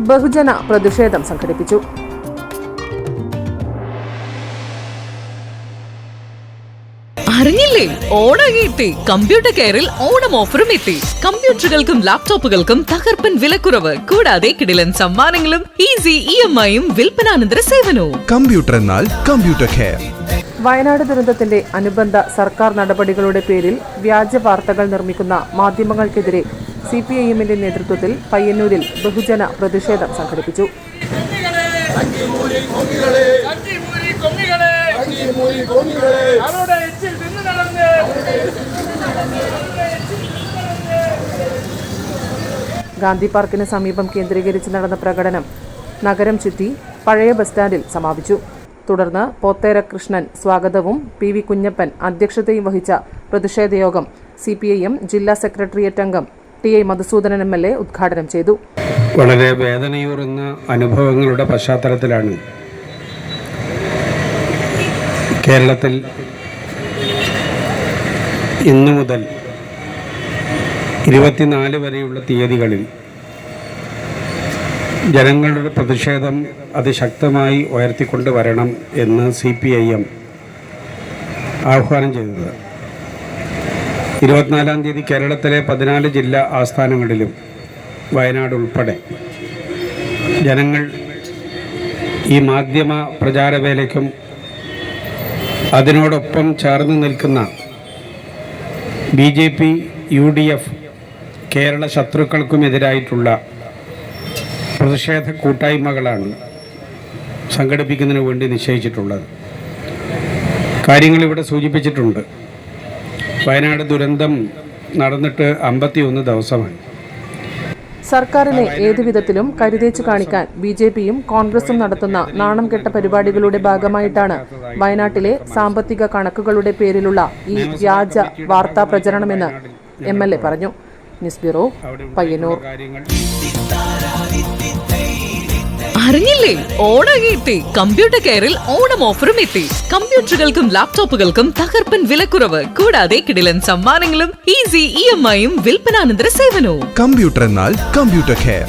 ബഹുജന പ്രതിഷേധം സംഘടിപ്പിച്ചു. അറിഞ്ഞില്ലേ, ഓണം എത്തി. കമ്പ്യൂട്ടർ കെയറിൽ ഓണം ഓഫറും എത്തി. കമ്പ്യൂട്ടറുകൾക്കും ലാപ്ടോപ്പുകൾക്കും തകർപ്പൻ വിലക്കുറവ്, കൂടാതെ കിടിലൻ സമ്മാനങ്ങളും ഈസി EMI-യും വിൽപ്പനാനന്തര സേവനവും. കമ്പ്യൂട്ടർ എന്നാൽ കമ്പ്യൂട്ടർ കെയർ. വയനാട് ദുരന്തത്തിന്റെ അനുബന്ധ സർക്കാർ നടപടികളുടെ പേരിൽ വ്യാജ വാർത്തകൾ നിർമ്മിക്കുന്ന മാധ്യമങ്ങൾക്കെതിരെ CPIM-ന്റെ നേതൃത്വത്തിൽ പയ്യന്നൂരിൽ ബഹുജന പ്രതിഷേധം സംഘടിപ്പിച്ചു. ഗാന്ധി പാർക്കിന് സമീപം കേന്ദ്രീകരിച്ച് നടന്ന പ്രകടനം നഗരം ചുറ്റി പഴയ ബസ് സ്റ്റാൻഡിൽ സമാപിച്ചു. തുടർന്ന് പോത്തേര കൃഷ്ണൻ സ്വാഗതവും PV കുഞ്ഞപ്പൻ അധ്യക്ഷതയും വഹിച്ച പ്രതിഷേധയോഗം CPIM ജില്ലാ സെക്രട്ടേറിയറ്റ് അംഗം TI മധുസൂദനൻ MLA ഉദ്ഘാടനം ചെയ്തു. വളരെ വേദനയൂറുന്ന അനുഭവങ്ങളുടെ പശ്ചാത്തലത്തിലാണ് കേരളത്തിൽ ഇന്നു മുതൽ 24 വരെയുള്ള തീയതികളിൽ ജനങ്ങളുടെ പ്രതിഷേധം അതിശക്തമായി ഉയർത്തിക്കൊണ്ട് വരണം എന്ന് CPIM ആഹ്വാനം ചെയ്തത്. 24-ാം തീയതി കേരളത്തിലെ 14 ജില്ലാ ആസ്ഥാനങ്ങളിലും വയനാട് ഉൾപ്പെടെ ജനങ്ങൾ ഈ മാധ്യമ പ്രചാരവേലയ്ക്കും അതിനോടൊപ്പം ചേർന്ന് നിൽക്കുന്ന BJP UDF കേരള ശത്രുക്കൾക്കുമെതിരായിട്ടുള്ള പ്രതിഷേധ കൂട്ടായ്മകളാണ് സംഘടിപ്പിക്കുന്നതിന് വേണ്ടി നിശ്ചയിച്ചിട്ടുള്ളത്. കാര്യങ്ങളിവിടെ സൂചിപ്പിച്ചിട്ടുണ്ട്. വയനാട് ദുരന്തം നടന്നിട്ട് 51 ദിവസമായി. സർക്കാരിനെ ഏതുവിധത്തിലും കരുതേച്ചു കാണിക്കാൻ BJP-യും കോൺഗ്രസും നടത്തുന്ന നാണം കെട്ട പരിപാടികളുടെ ഭാഗമായിട്ടാണ് വയനാട്ടിലെ സാമ്പത്തിക കണക്കുകളുടെ പേരിലുള്ള ഈ വ്യാജ വാർത്താ പ്രചരണമെന്ന് MLA പറഞ്ഞു. News bureau, Payyanur. അറിഞ്ഞില്ലേ, ഓണം എത്തി. കമ്പ്യൂട്ടർ കെയറിൽ ഓണം ഓഫറും എത്തി. കമ്പ്യൂട്ടറുകൾക്കും ലാപ്ടോപ്പുകൾക്കും തകർപ്പൻ വിലക്കുറവ്, കൂടാതെ കിടിലൻ സമ്മാനങ്ങളും ഈസി EMI-യും വിൽപ്പനാനന്തര സേവനവും. കമ്പ്യൂട്ടർ എന്നാൽ കമ്പ്യൂട്ടർ കെയർ.